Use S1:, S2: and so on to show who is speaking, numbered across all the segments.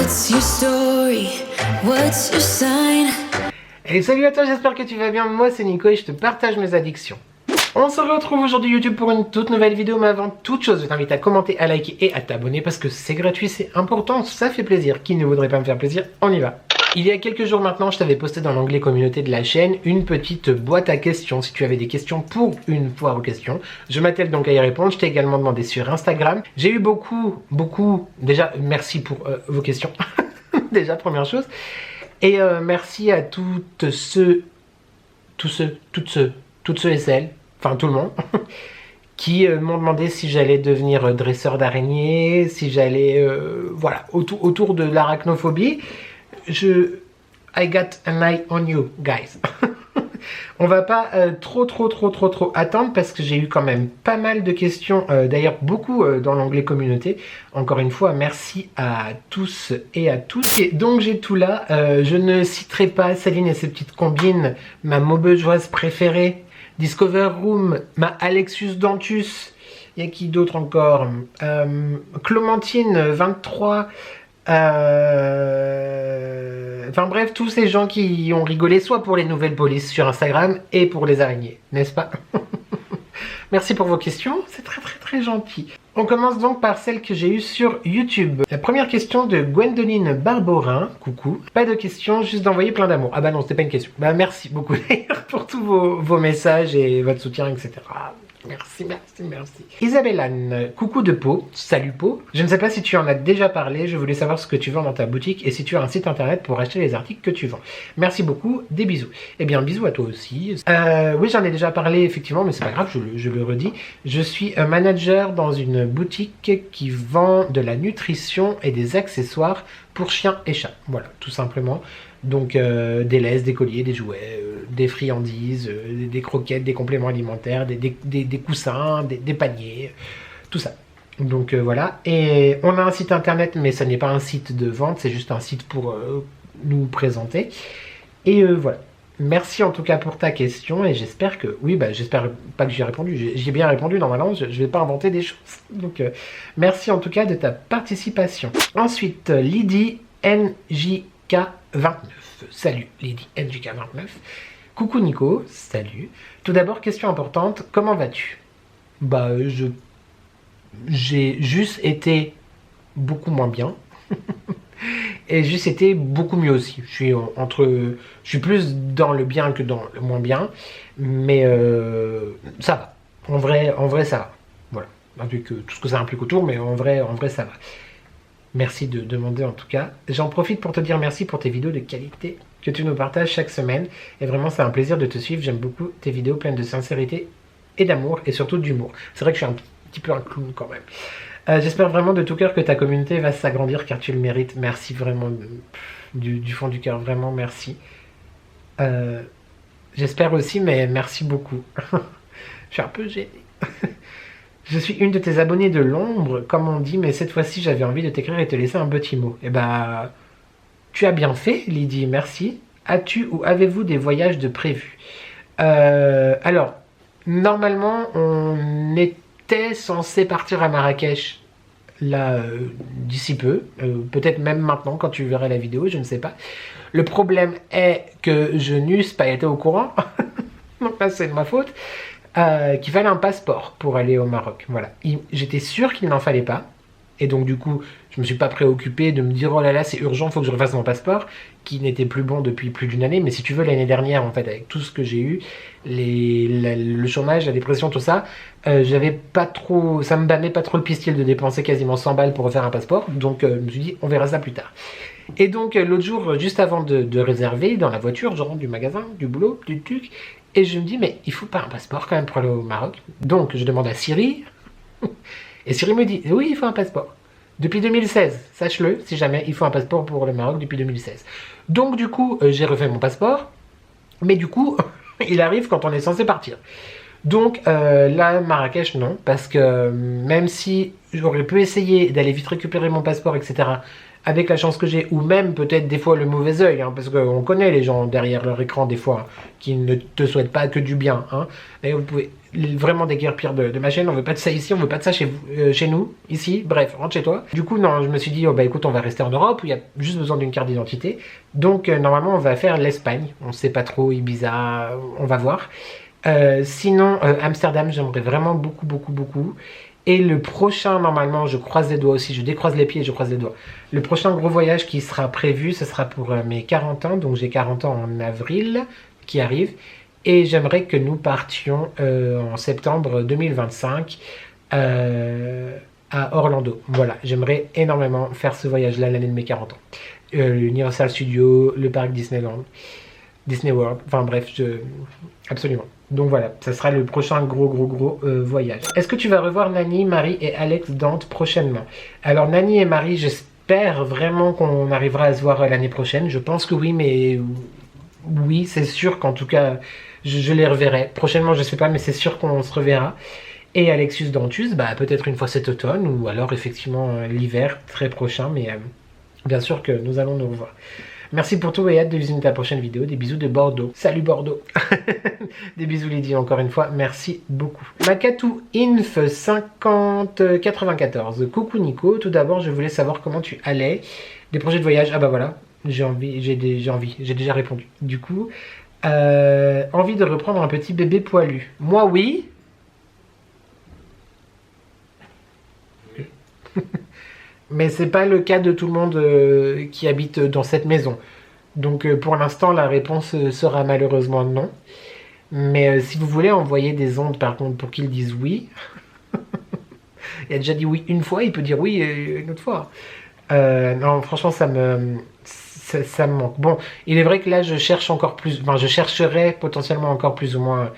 S1: What's your story? What's your sign?
S2: Et salut à toi, j'espère que tu vas bien. Moi c'est Nico et je te partage mes addictions. On se retrouve aujourd'hui YouTube pour une toute nouvelle vidéo, mais avant toute chose, je t'invite à commenter, à liker et à t'abonner parce que c'est gratuit, c'est important, ça fait plaisir. Qui ne voudrait pas me faire plaisir? On y va. Il y a quelques jours maintenant, je t'avais posté dans l'onglet communauté de la chaîne une petite boîte à questions. Si tu avais des questions pour une foire aux questions, je m'attelle donc à y répondre. Je t'ai également demandé sur Instagram. J'ai eu beaucoup, déjà merci pour vos questions, déjà première chose. Et merci à toutes ceux et celles, enfin tout le monde, qui m'ont demandé si j'allais devenir dresseur d'araignées, si j'allais, voilà, autour de l'arachnophobie. I got an eye on you, guys. On va pas trop attendre parce que j'ai eu quand même pas mal de questions, d'ailleurs beaucoup dans l'onglet communauté. Encore une fois, merci à tous et à toutes. Et donc j'ai tout là, je ne citerai pas Céline et ses petites combines, ma maubeugeoise préférée, Discover Room, ma Alexius Dantus, il y a qui d'autre encore, Clémentine 23, enfin bref, tous ces gens qui ont rigolé soit pour les nouvelles polices sur Instagram et pour les araignées, n'est-ce pas? Merci pour vos questions, c'est très gentil. On commence donc par celle que j'ai eue sur YouTube. La première question de Gwendoline Barborin, coucou. Pas de question, juste d'envoyer plein d'amour. Ah bah non, c'était pas une question. Bah merci beaucoup d'ailleurs pour tous vos messages et votre soutien, etc. Merci. Isabelle Anne, coucou de Pau, salut Pau. Je ne sais pas si tu en as déjà parlé, je voulais savoir ce que tu vends dans ta boutique et si tu as un site internet pour acheter les articles que tu vends. Merci beaucoup, des bisous. Eh bien, bisous à toi aussi. Oui, j'en ai déjà parlé effectivement, mais c'est pas grave, je le redis. Je suis un manager dans une boutique qui vend de la nutrition et des accessoires pour chiens et chats. Voilà, tout simplement. Donc des laisses, des colliers, des jouets, des friandises, des croquettes, des compléments alimentaires, des coussins, des paniers, tout ça. Donc voilà. Et on a un site internet, mais ça n'est pas un site de vente, c'est juste un site pour nous présenter. Et voilà. Merci en tout cas pour ta question et j'espère que... Oui, bah j'espère pas que j'y ai répondu. J'y ai bien répondu normalement, je vais pas inventer des choses. Donc merci en tout cas de ta participation. Ensuite, Lydie NJK29. Salut Lydie NJK29. Coucou Nico, salut. Tout d'abord, question importante, comment vas-tu? Bah j'ai juste été beaucoup moins bien. Et juste été beaucoup mieux aussi. Je suis plus dans le bien que dans le moins bien. Mais ça va. En vrai ça va. Voilà. Avec tout ce que ça implique autour, mais en vrai ça va. Merci de demander en tout cas. J'en profite pour te dire merci pour tes vidéos de qualité que tu nous partages chaque semaine. Et vraiment, c'est un plaisir de te suivre. J'aime beaucoup tes vidéos pleines de sincérité et d'amour et surtout d'humour. C'est vrai que je suis un petit peu un clown quand même. J'espère vraiment de tout cœur que ta communauté va s'agrandir car tu le mérites. Merci vraiment du fond du cœur. Vraiment, merci. J'espère aussi, mais merci beaucoup. Je suis un peu gênée. Je suis une de tes abonnées de l'ombre, comme on dit, mais cette fois-ci, j'avais envie de t'écrire et te laisser un petit mot. Eh ben, tu as bien fait, Lydie, merci. As-tu ou avez-vous des voyages de prévus? Alors, normalement, on était censé partir à Marrakech, là, d'ici peu. Peut-être même maintenant, quand tu verras la vidéo, je ne sais pas. Le problème est que je n'eusse pas été au courant. Donc là, c'est de ma faute. Qu'il fallait un passeport pour aller au Maroc. Voilà. J'étais sûr qu'il n'en fallait pas. Et donc du coup, je me suis pas préoccupé de me dire oh là là c'est urgent, faut que je refasse mon passeport, qui n'était plus bon depuis plus d'une année. Mais si tu veux, l'année dernière en fait, avec tout ce que j'ai eu, le chômage, la dépression, tout ça, j'avais pas trop, ça me donnait pas trop le pistil de dépenser quasiment 100 balles pour refaire un passeport. Donc je me suis dit on verra ça plus tard. Et donc l'autre jour, juste avant de réserver dans la voiture, je rentre du magasin, du boulot, du truc. Et je me dis, mais il faut pas un passeport quand même pour aller au Maroc. Donc, je demande à Siri. Et Siri me dit, oui, il faut un passeport. Depuis 2016, sache-le, si jamais, il faut un passeport pour le Maroc depuis 2016. Donc, du coup, j'ai refait mon passeport. Mais du coup, il arrive quand on est censé partir. Donc, là, Marrakech, non. Parce que même si j'aurais pu essayer d'aller vite récupérer mon passeport, etc., avec la chance que j'ai, ou même peut-être des fois le mauvais œil, hein, parce qu'on connaît les gens derrière leur écran des fois, hein, qui ne te souhaitent pas que du bien. Hein. Et vous pouvez vraiment déguerpir de ma chaîne, on veut pas de ça ici, on veut pas de ça chez, chez nous, ici, bref, rentre chez toi. Du coup, non, je me suis dit, oh, bah écoute, on va rester en Europe, où il y a juste besoin d'une carte d'identité. Donc, normalement, on va faire l'Espagne, on sait pas trop, Ibiza, on va voir. Sinon, Amsterdam, j'aimerais vraiment beaucoup, beaucoup, beaucoup. Et le prochain, normalement, je croise les doigts aussi, je décroise les pieds et je croise les doigts. Le prochain gros voyage qui sera prévu, ce sera pour mes 40 ans, donc j'ai 40 ans en avril qui arrive. Et j'aimerais que nous partions en septembre 2025 à Orlando. Voilà, j'aimerais énormément faire ce voyage-là l'année de mes 40 ans. L'Universal Studios, le parc Disneyland, Disney World, enfin bref, absolument. Donc voilà, ça sera le prochain gros voyage. Est-ce que tu vas revoir Nani, Marie et Alex Dante prochainement? Alors Nani et Marie, j'espère vraiment qu'on arrivera à se voir l'année prochaine. Je pense que oui, mais oui, c'est sûr qu'en tout cas, je les reverrai. Prochainement, je sais pas, mais c'est sûr qu'on se reverra. Et Alexius Dantus, bah, peut-être une fois cet automne, ou alors effectivement l'hiver très prochain, mais bien sûr que nous allons nous revoir. Merci pour tout et hâte de visionner ta prochaine vidéo. Des bisous de Bordeaux. Salut Bordeaux. Des bisous Lydie encore une fois. Merci beaucoup. Makatou Inf 5094. Coucou Nico. Tout d'abord, je voulais savoir comment tu allais. Des projets de voyage. Ah bah voilà. J'ai envie. J'ai déjà répondu. Du coup, envie de reprendre un petit bébé poilu. Moi oui. Mais c'est pas le cas de tout le monde qui habite dans cette maison. Donc pour l'instant, la réponse sera malheureusement non. Mais si vous voulez envoyer des ondes par contre pour qu'ils disent oui, il a déjà dit oui une fois, il peut dire oui une autre fois. Non, franchement, ça me manque. Bon, il est vrai que là, je cherche encore plus. Enfin, je chercherais potentiellement encore plus ou moins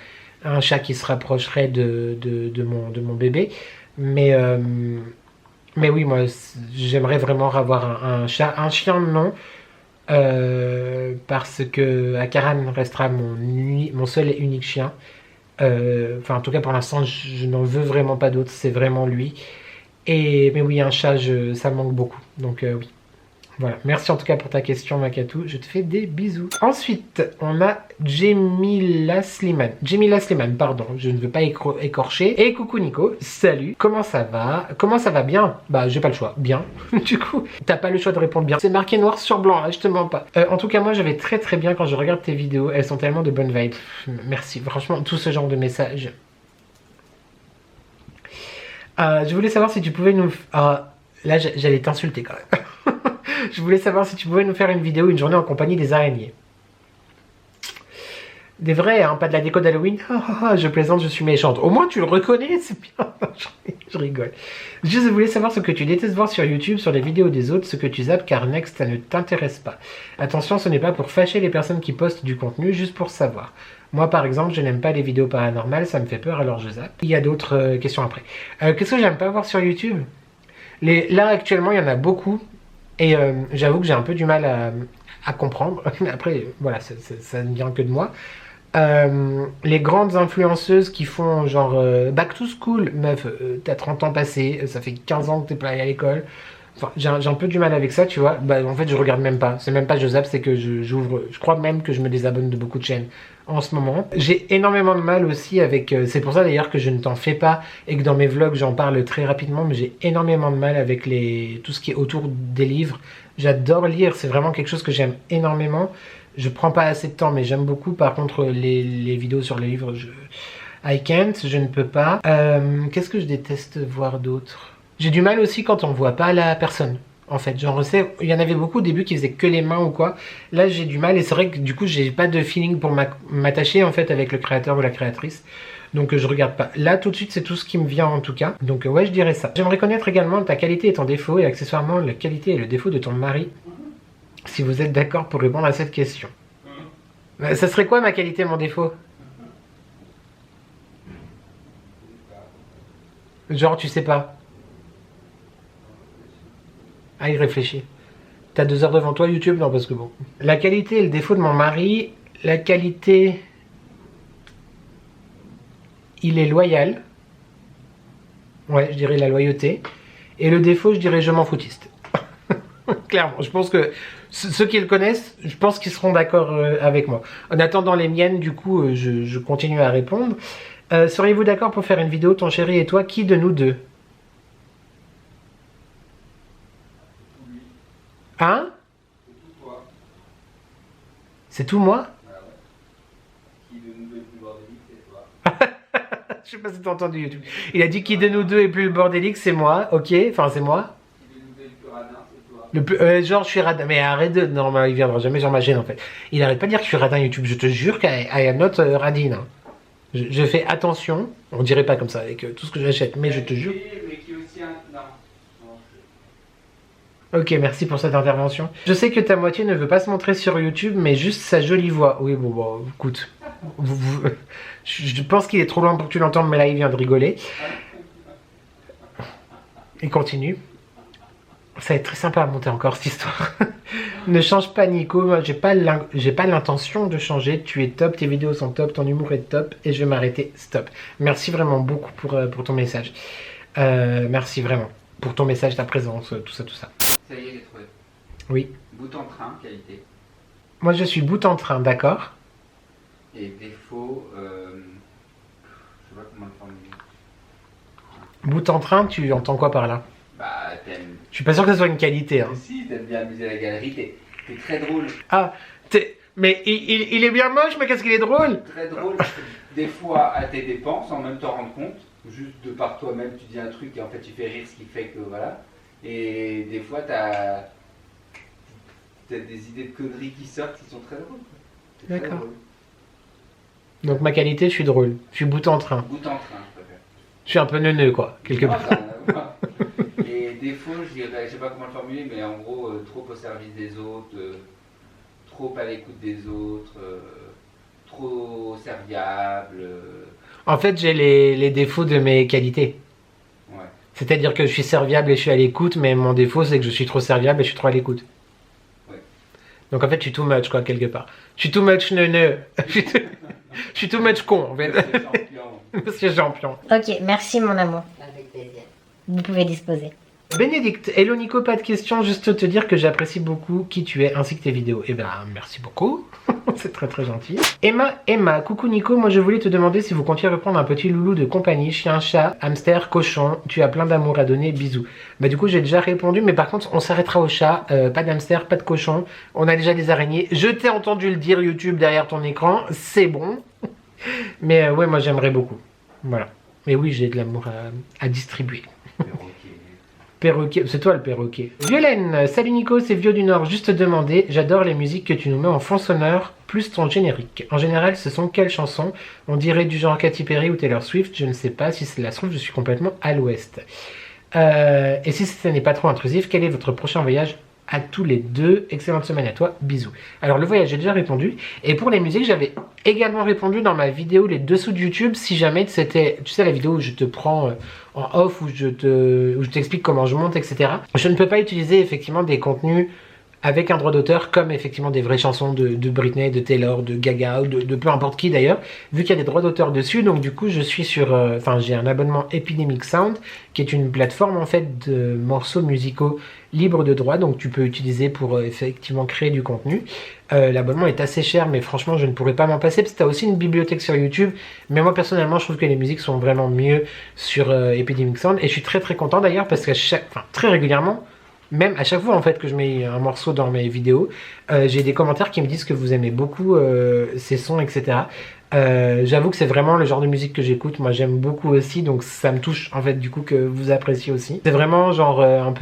S2: un chat qui se rapprocherait de mon bébé. Mais oui, moi, j'aimerais vraiment avoir un chat. Un chien, non. Parce que Akaran restera mon seul et unique chien. Enfin, en tout cas, pour l'instant, je n'en veux vraiment pas d'autre. C'est vraiment lui. Mais oui, un chat, ça me manque beaucoup. Donc oui. Voilà, merci en tout cas pour ta question Makatou, je te fais des bisous. Ensuite, on a Jemila Slimane. Jemila Slimane, pardon, je ne veux pas écorcher. Et coucou Nico, salut, comment ça va? Comment ça va bien? Bah j'ai pas le choix, bien. Du coup, t'as pas le choix de répondre bien. C'est marqué noir sur blanc, hein, je te mens pas. En tout cas, moi je vais très bien quand je regarde tes vidéos, elles sont tellement de bonnes vibes. Merci, franchement, tout ce genre de messages. Je voulais savoir si tu pouvais nous... là, j'allais t'insulter quand même. Je voulais savoir si tu pouvais nous faire une vidéo, une journée en compagnie des araignées. Des vrais, hein, pas de la déco d'Halloween. Je plaisante, je suis méchante. Au moins tu le reconnais, c'est bien. Je rigole. Juste, je voulais savoir ce que tu détestes voir sur YouTube, sur les vidéos des autres, ce que tu zappes, car Next, ça ne t'intéresse pas. Attention, ce n'est pas pour fâcher les personnes qui postent du contenu, juste pour savoir. Moi, par exemple, je n'aime pas les vidéos paranormales, ça me fait peur, alors je zappe. Il y a d'autres questions après. Qu'est-ce que j'aime pas voir sur YouTube? Là, actuellement, il y en a beaucoup. Et j'avoue que j'ai un peu du mal à comprendre. Après, voilà, ça ne vient que de moi. Les grandes influenceuses qui font genre back to school, meuf, t'as 30 ans passés, ça fait 15 ans que t'es pas allé à l'école. Enfin, j'ai un peu du mal avec ça, tu vois. Bah, en fait, je regarde même pas. C'est même pas je zappe, c'est que j'ouvre. Je crois même que je me désabonne de beaucoup de chaînes en ce moment. J'ai énormément de mal aussi avec... c'est pour ça d'ailleurs que je ne t'en fais pas et que dans mes vlogs, j'en parle très rapidement. Mais j'ai énormément de mal avec tout ce qui est autour des livres. J'adore lire, c'est vraiment quelque chose que j'aime énormément. Je prends pas assez de temps, mais j'aime beaucoup. Par contre, les vidéos sur les livres, I can't, je ne peux pas. Qu'est-ce que je déteste voir d'autre? J'ai du mal aussi quand on voit pas la personne. En fait, genre, il y en avait beaucoup au début qui faisaient que les mains ou quoi. Là, j'ai du mal et c'est vrai que du coup, j'ai pas de feeling pour m'attacher en fait avec le créateur ou la créatrice. Donc, je regarde pas. Là, tout de suite, c'est tout ce qui me vient en tout cas. Donc, ouais, je dirais ça. J'aimerais connaître également ta qualité et ton défaut et accessoirement la qualité et le défaut de ton mari. Si vous êtes d'accord pour répondre à cette question. Ça serait quoi ma qualité et mon défaut? Genre, tu sais pas. Ah, il réfléchit. T'as 2 heures devant toi, YouTube? Non, parce que bon. La qualité et le défaut de mon mari. La qualité... Il est loyal. Ouais, je dirais la loyauté. Et le défaut, je dirais je m'en foutiste. Clairement, je pense que ceux qui le connaissent, je pense qu'ils seront d'accord avec moi. En attendant les miennes, du coup, je continue à répondre. Seriez-vous d'accord pour faire une vidéo, ton chéri et toi, qui de nous deux? Hein? C'est tout moi? Je sais pas si t'as entendu YouTube. Il a dit qui de nous deux est plus le bordélique, c'est moi, ok, enfin c'est moi. Le plus, genre je suis radin, mais arrête de... Non, mais il viendra jamais sur ma chaîne en fait. Il arrête pas de dire que je suis radin YouTube, je te jure qu'I am not radine. Hein. Je fais attention, on dirait pas comme ça avec tout ce que j'achète, mais je te jure. Ok, merci pour cette intervention. Je sais que ta moitié ne veut pas se montrer sur YouTube, mais juste sa jolie voix. Oui, bon, écoute. Je pense qu'il est trop loin pour que tu l'entendes, mais là, il vient de rigoler. Il continue. Ça va être très sympa à monter encore, cette histoire. Ne change pas, Nico. Moi, j'ai pas l'intention de changer. Tu es top, tes vidéos sont top, ton humour est top, et je vais m'arrêter. Stop. Merci vraiment beaucoup pour ton message. Merci vraiment pour ton message, ta présence, tout ça, tout ça.
S3: Ça y est, j'ai trouvé.
S2: Oui.
S3: Bout en train, qualité.
S2: Moi, je suis bout en train, d'accord.
S3: Et défaut, je sais pas comment le formuler.
S2: Bout en train, tu entends quoi par là?
S3: Bah, t'aimes.
S2: Je suis pas sûr que ce soit une qualité. Hein.
S3: Si, t'aimes bien amuser la galerie, t'es très drôle.
S2: Ah, mais il est bien moche, mais qu'est-ce qu'il est drôle?
S3: Très drôle, des fois à tes dépenses, sans même t'en rendre compte. Juste de par toi-même, tu dis un truc et en fait tu fais rire, ce qui fait que voilà. Et des fois, t'as des idées de conneries qui sortent qui sont très drôles.
S2: D'accord. Donc ma qualité, je suis drôle. Je suis bout en train.
S3: Bout en train, je préfère.
S2: Je suis un peu neuneux, quoi, quelque part.
S3: Et défaut, je dirais, je sais pas comment le formuler, mais en gros, trop au service des autres, trop à l'écoute des autres, trop serviable.
S2: En fait, j'ai les défauts de mes qualités.
S3: Ouais.
S2: C'est-à-dire que je suis serviable et je suis à l'écoute, mais mon défaut, c'est que je suis trop serviable et je suis trop à l'écoute.
S3: Ouais.
S2: Donc en fait, je suis too much, quoi, quelque part. Je suis too much neuneux. Je suis too much con, en fait. Monsieur champion.
S4: Ok, merci mon amour.
S3: Avec plaisir.
S4: Vous pouvez disposer.
S2: Bénédicte, hello Nico, pas de question, juste te dire que j'apprécie beaucoup qui tu es ainsi que tes vidéos. Eh ben, merci beaucoup, c'est très très gentil. Emma, coucou Nico, moi je voulais te demander si vous comptiez reprendre un petit loulou de compagnie, chien, chat, hamster, cochon, tu as plein d'amour à donner, bisous. Bah du coup j'ai déjà répondu, mais par contre on s'arrêtera au chat, pas d'hamster, pas de cochon, on a déjà des araignées. Je t'ai entendu le dire YouTube derrière ton écran, c'est bon. Mais ouais, moi j'aimerais beaucoup, voilà. Mais oui, j'ai de l'amour à distribuer. Perroquet, c'est toi le perroquet. Violaine, salut Nico, c'est Vieux du Nord, juste te demander, j'adore les musiques que tu nous mets en fond sonore, plus ton générique. En général, ce sont quelles chansons? On dirait du genre Katy Perry ou Taylor Swift, je ne sais pas, si c'est la trouve, je suis complètement à l'ouest. Et si ce n'est pas trop intrusif, quel est votre prochain voyage à tous les deux? Excellente semaine à toi, bisous. Alors le voyage, j'ai déjà répondu, et pour les musiques, j'avais également répondu dans ma vidéo les dessous de YouTube, si jamais c'était, tu sais la vidéo où je te prends en off, où je t'explique comment je monte, etc. Je ne peux pas utiliser effectivement des contenus avec un droit d'auteur comme effectivement des vraies chansons de Britney, de Taylor, de Gaga ou de peu importe qui d'ailleurs, vu qu'il y a des droits d'auteur dessus. Donc du coup je suis sur, j'ai un abonnement Epidemic Sound qui est une plateforme en fait de morceaux musicaux libres de droit, donc tu peux utiliser pour effectivement créer du contenu. L'abonnement est assez cher, mais franchement je ne pourrais pas m'en passer parce que tu as aussi une bibliothèque sur YouTube, mais moi personnellement je trouve que les musiques sont vraiment mieux sur Epidemic Sound, et je suis très très content d'ailleurs parce que très régulièrement, même à chaque fois en fait que je mets un morceau dans mes vidéos, j'ai des commentaires qui me disent que vous aimez beaucoup ces sons, etc. J'avoue que c'est vraiment le genre de musique que j'écoute, moi j'aime beaucoup aussi, donc ça me touche en fait du coup que vous appréciez aussi. C'est vraiment genre un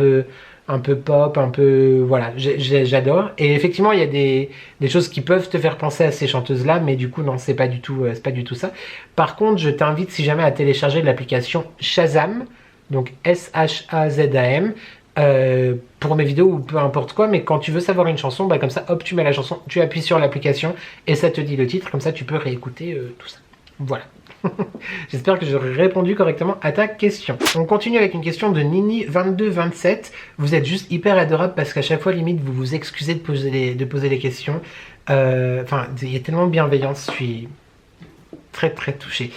S2: peu pop, un peu... Voilà, j'adore. Et effectivement, il y a des choses qui peuvent te faire penser à ces chanteuses-là, mais du coup, non, c'est pas du tout ça. Par contre, je t'invite, si jamais, à télécharger l'application Shazam, donc S-H-A-Z-A-M, pour mes vidéos ou peu importe quoi, mais quand tu veux savoir une chanson, bah comme ça, hop, tu mets la chanson, tu appuies sur l'application et ça te dit le titre, comme ça, tu peux réécouter tout ça. Voilà. J'espère que j'aurai répondu correctement à ta question. On continue avec une question de Nini2227. Vous êtes juste hyper adorable parce qu'à chaque fois, limite, vous vous excusez de poser les questions. Enfin, il y a tellement de bienveillance, je suis très très touché.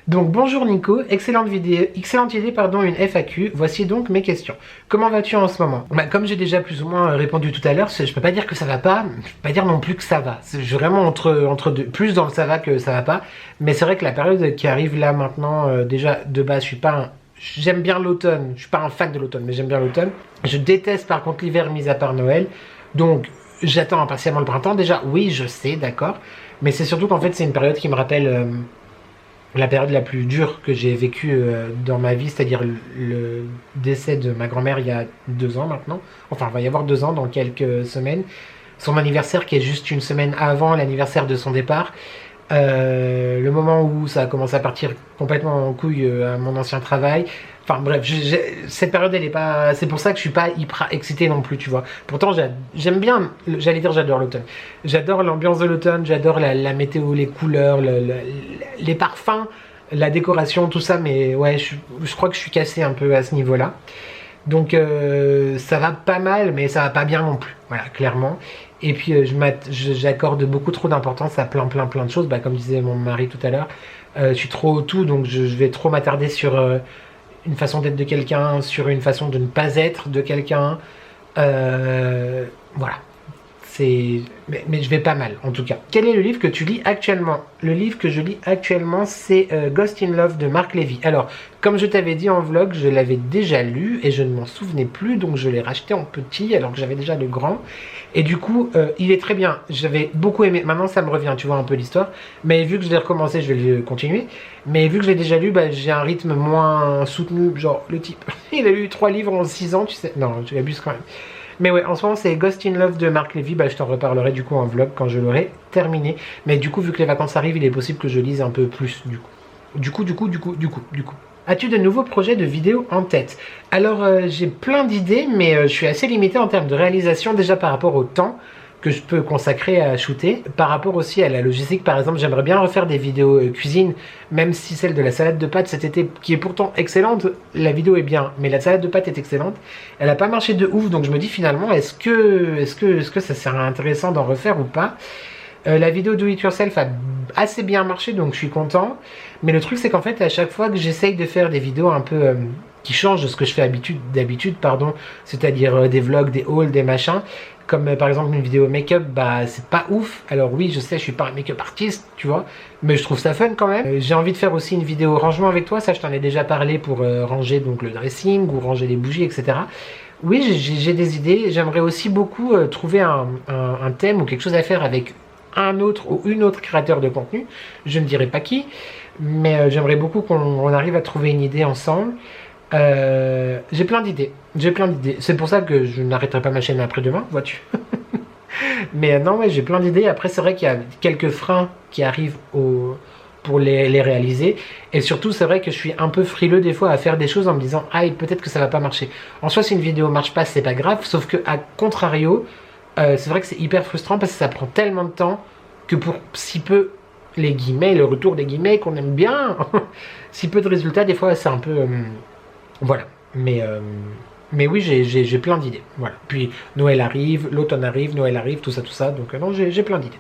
S2: Donc bonjour Nico, excellente idée, pardon, une FAQ. Voici donc mes questions. Comment vas-tu en ce moment? Comme j'ai déjà plus ou moins répondu tout à l'heure, je peux pas dire que ça va pas, je peux pas dire non plus que ça va. C'est vraiment entre deux, plus dans le ça va que ça va pas. Mais c'est vrai que la période qui arrive là maintenant, déjà de base, j'aime bien l'automne. Je suis pas un fan de l'automne, mais j'aime bien l'automne. Je déteste par contre l'hiver, mis à part Noël. Donc j'attends impatiemment le printemps. Déjà, oui, je sais, d'accord. Mais c'est surtout qu'en fait, c'est une période qui me rappelle la période la plus dure que j'ai vécue dans ma vie, c'est-à-dire le décès de ma grand-mère il y a 2 ans maintenant. Enfin, il va y avoir 2 ans dans quelques semaines. Son anniversaire qui est juste une semaine avant l'anniversaire de son départ. Le moment où ça a commencé à partir complètement en couille à mon ancien travail. Enfin bref, cette période elle est pas... C'est pour ça que je suis pas hyper excité non plus, tu vois. Pourtant j'aime bien, j'allais dire j'adore l'automne. J'adore l'ambiance de l'automne, j'adore la météo, les couleurs, les parfums, la décoration, tout ça. Mais ouais, je crois que je suis cassé un peu à ce niveau-là. Donc ça va pas mal, mais ça va pas bien non plus. Voilà, clairement. Et puis j'accorde beaucoup trop d'importance à plein de choses. Comme disait mon mari tout à l'heure, je suis trop tout, donc je vais trop m'attarder sur une façon d'être de quelqu'un, sur une façon de ne pas être de quelqu'un. Voilà. Mais je vais pas mal en tout cas. Quel est le livre que tu lis actuellement? Le livre que je lis actuellement c'est Ghost in Love de Marc Levy. Alors comme je t'avais dit en vlog, je l'avais déjà lu et je ne m'en souvenais plus, donc je l'ai racheté en petit alors que j'avais déjà le grand. Et du coup il est très bien, j'avais beaucoup aimé. Maintenant ça me revient, tu vois un peu l'histoire, mais vu que je l'ai recommencé, je vais le continuer. Mais vu que je l'ai déjà lu, j'ai un rythme moins soutenu. Genre le type il a lu 3 livres en 6 ans, tu sais. Non, tu abuses quand même. Mais ouais, en ce moment c'est Ghost in Love de Marc Levy. Je t'en reparlerai du coup en vlog quand je l'aurai terminé. Mais du coup, vu que les vacances arrivent, il est possible que je lise un peu plus du coup. As-tu de nouveaux projets de vidéos en tête? Alors j'ai plein d'idées, mais je suis assez limité en termes de réalisation, déjà par rapport au temps que je peux consacrer à shooter. Par rapport aussi à la logistique, par exemple, j'aimerais bien refaire des vidéos cuisine, même si celle de la salade de pâtes cet été, qui est pourtant excellente, la vidéo est bien, mais la salade de pâtes est excellente. Elle n'a pas marché de ouf, donc je me dis finalement, est-ce que ça serait intéressant d'en refaire ou pas? La vidéo Do It Yourself a assez bien marché, donc je suis content. Mais le truc, c'est qu'en fait, à chaque fois que j'essaye de faire des vidéos un peu qui changent de ce que je fais d'habitude, c'est-à-dire des vlogs, des hauls, des machins, comme par exemple une vidéo make-up, c'est pas ouf. Alors oui, je sais, je suis pas un make-up artiste, tu vois, mais je trouve ça fun quand même. J'ai envie de faire aussi une vidéo rangement avec toi, ça je t'en ai déjà parlé, pour ranger donc le dressing ou ranger les bougies, etc. Oui, j'ai des idées. J'aimerais aussi beaucoup trouver un thème ou quelque chose à faire avec un autre ou une autre créateur de contenu. Je ne dirai pas qui, mais j'aimerais beaucoup qu'on arrive à trouver une idée ensemble. J'ai plein d'idées. C'est pour ça que je n'arrêterai pas ma chaîne après-demain, vois-tu. Mais non, ouais, j'ai plein d'idées. Après, c'est vrai qu'il y a quelques freins qui arrivent pour les réaliser. Et surtout, c'est vrai que je suis un peu frileux des fois à faire des choses en me disant « Ah, peut-être que ça va pas marcher ». En soi, si une vidéo marche pas, c'est pas grave. Sauf que, à contrario, c'est vrai que c'est hyper frustrant parce que ça prend tellement de temps que pour si peu, les guillemets, le retour des guillemets qu'on aime bien, si peu de résultats, des fois, c'est un peu... voilà, mais oui, j'ai plein d'idées. Voilà. Puis Noël arrive, l'automne arrive, Noël arrive, tout ça. Donc non, j'ai plein d'idées.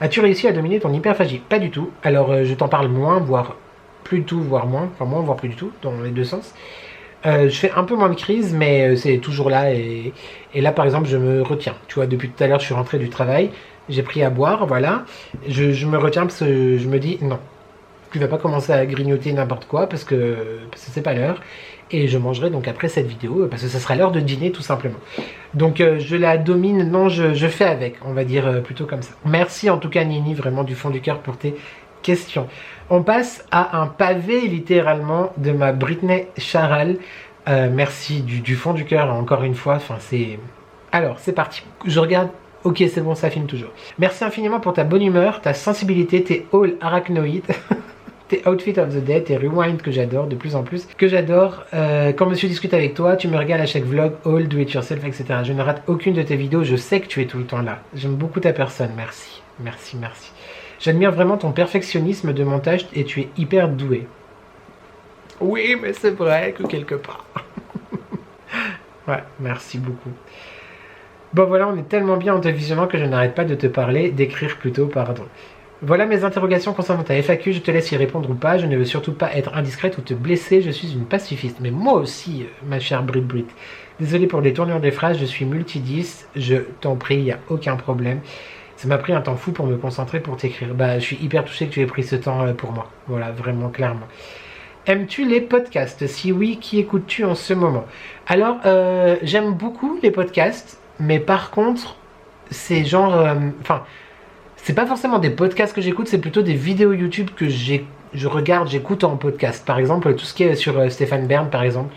S2: As-tu réussi à dominer ton hyperphagie? Pas du tout. Alors je t'en parle moins, voire plus du tout, voire moins. Enfin moins, voire plus du tout, dans les deux sens. Je fais un peu moins de crise, mais c'est toujours là. Et là, par exemple, je me retiens. Tu vois, depuis tout à l'heure, je suis rentré du travail. J'ai pris à boire, voilà. Je me retiens parce que je me dis non. Tu vas pas commencer à grignoter n'importe quoi parce que c'est pas l'heure. Et je mangerai donc après cette vidéo parce que ça sera l'heure de dîner tout simplement. Donc je la domine, non, je fais avec, on va dire plutôt comme ça. Merci en tout cas Nini, vraiment du fond du cœur pour tes questions. On passe à un pavé littéralement de ma Britney Charal. Merci du fond du cœur encore une fois. Enfin c'est... Alors c'est parti. Je regarde. Ok, c'est bon, ça filme toujours. Merci infiniment pour ta bonne humeur, ta sensibilité, tes halls arachnoïdes. Tes outfits of the day, tes rewinds que j'adore de plus en plus, que j'adore. Quand monsieur discute avec toi, tu me régales à chaque vlog, haul, do it yourself, etc. Je ne rate aucune de tes vidéos, je sais que tu es tout le temps là. J'aime beaucoup ta personne, merci. Merci. J'admire vraiment ton perfectionnisme de montage et tu es hyper doué. Oui, mais c'est vrai que quelque part. Ouais, merci beaucoup. Bon voilà, on est tellement bien en te visionnant que je n'arrête pas de te parler, d'écrire plutôt, pardon. Voilà mes interrogations concernant ta FAQ, je te laisse y répondre ou pas, je ne veux surtout pas être indiscrète ou te blesser, je suis une pacifiste. Mais moi aussi, ma chère Brit. Désolé pour les tournures des phrases, je suis multidis, je t'en prie, il n'y a aucun problème. Ça m'a pris un temps fou pour me concentrer pour t'écrire. Bah, je suis hyper touché que tu aies pris ce temps pour moi. Voilà, vraiment, clairement. Aimes-tu les podcasts? Si oui, qui écoutes-tu en ce moment? Alors, j'aime beaucoup les podcasts, mais par contre, c'est genre... Enfin, c'est pas forcément des podcasts que j'écoute, c'est plutôt des vidéos YouTube que je regarde, j'écoute en podcast. Par exemple, tout ce qui est sur Stéphane Bern, par exemple.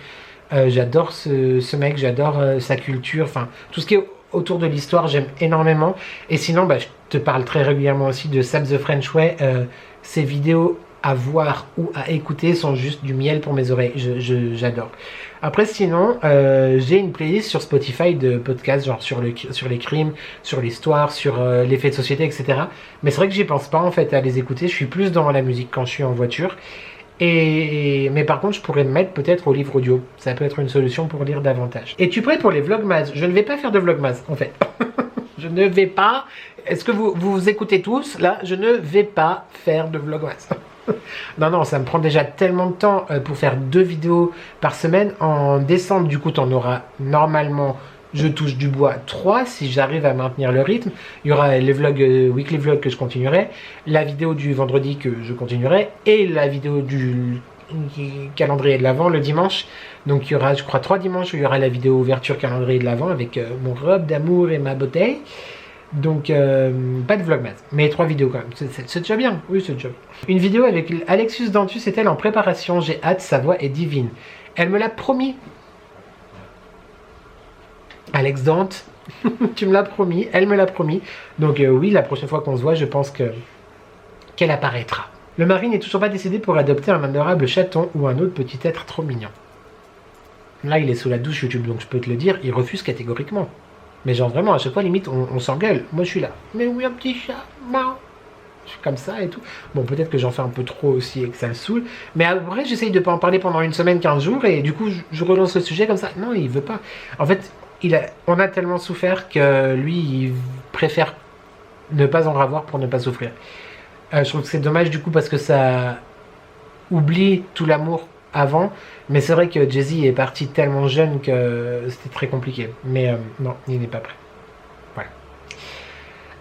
S2: J'adore ce mec, j'adore sa culture, enfin, tout ce qui est autour de l'histoire, j'aime énormément. Et sinon, bah, je te parle très régulièrement aussi de Sab the French Way. Ses vidéos à voir ou à écouter sont juste du miel pour mes oreilles. J'adore. Après, sinon, j'ai une playlist sur Spotify de podcasts, genre sur les crimes, sur l'histoire, sur les faits de société, etc. Mais c'est vrai que j'y pense pas en fait à les écouter. Je suis plus dans la musique quand je suis en voiture. Mais par contre, je pourrais me mettre peut-être au livre audio. Ça peut être une solution pour lire davantage. Es-tu prêt pour les vlogmas? Je ne vais pas faire de vlogmas, en fait. Je ne vais pas... Est-ce que vous écoutez tous? Là, je ne vais pas faire de vlogmas. Non, ça me prend déjà tellement de temps pour faire 2 vidéos par semaine. En décembre, du coup, t'en auras normalement... Je touche du bois 3 si j'arrive à maintenir le rythme. Il y aura les vlogs, weekly vlog que je continuerai, la vidéo du vendredi que je continuerai et la vidéo du calendrier de l'Avent le dimanche. Donc il y aura, je crois, 3 dimanches où il y aura la vidéo ouverture calendrier de l'Avent avec mon robe d'amour et ma bouteille. Donc pas de vlogmas, mais 3 vidéos quand même. C'est déjà bien. Oui, c'est déjà bien. Une vidéo avec Alexius Dantus est-elle en préparation? J'ai hâte, sa voix est divine. Elle me l'a promis. Alex Dante, tu me l'as promis, elle me l'a promis. Donc oui, la prochaine fois qu'on se voit, je pense qu'elle apparaîtra. Le mari n'est toujours pas décidé pour adopter un adorable chaton ou un autre petit être trop mignon. Là, il est sous la douche YouTube, donc je peux te le dire, il refuse catégoriquement. Mais genre vraiment, à chaque fois, limite, on s'engueule. Moi, je suis là. Mais oui, un petit chat, non. Je suis comme ça et tout. Bon, peut-être que j'en fais un peu trop aussi et que ça le saoule. Mais après, j'essaye de pas en parler pendant une semaine, 15 jours, et du coup, je relance le sujet comme ça. Non, il veut pas. En fait... on a tellement souffert que lui, il préfère ne pas en avoir pour ne pas souffrir. Je trouve que c'est dommage du coup parce que ça oublie tout l'amour avant. Mais c'est vrai que Jay-Z est parti tellement jeune que c'était très compliqué. Mais non, il n'est pas prêt. Voilà.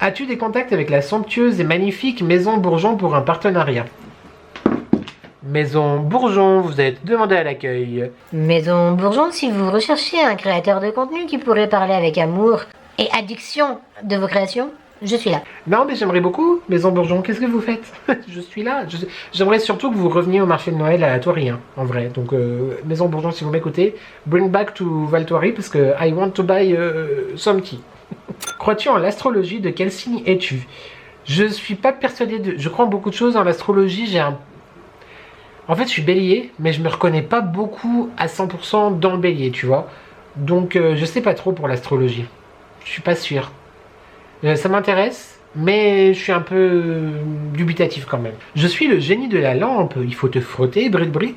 S2: As-tu des contacts avec la somptueuse et magnifique Maison Bourgeon pour un partenariat? Maison Bourgeon, vous êtes demandé à l'accueil.
S4: Maison Bourgeon, si vous recherchez un créateur de contenu qui pourrait parler avec amour et addiction de vos créations, je suis là.
S2: Non, mais j'aimerais beaucoup, Maison Bourgeon, qu'est-ce que vous faites? Je suis là. J'aimerais surtout que vous reveniez au marché de Noël à Thoiry, hein, en vrai. Donc, Maison Bourgeon, si vous m'écoutez, bring back to Val Thoiry, parce que I want to buy some tea. Crois-tu en l'astrologie? De quel signe es-tu? Je suis pas persuadé de... Je crois en beaucoup de choses. En l'astrologie, en fait, je suis bélier, mais je me reconnais pas beaucoup à 100% dans le bélier, tu vois. Donc, je sais pas trop pour l'astrologie. Je suis pas sûr. Ça m'intéresse, mais je suis un peu dubitatif quand même. Je suis le génie de la lampe. Il faut te frotter, Brit.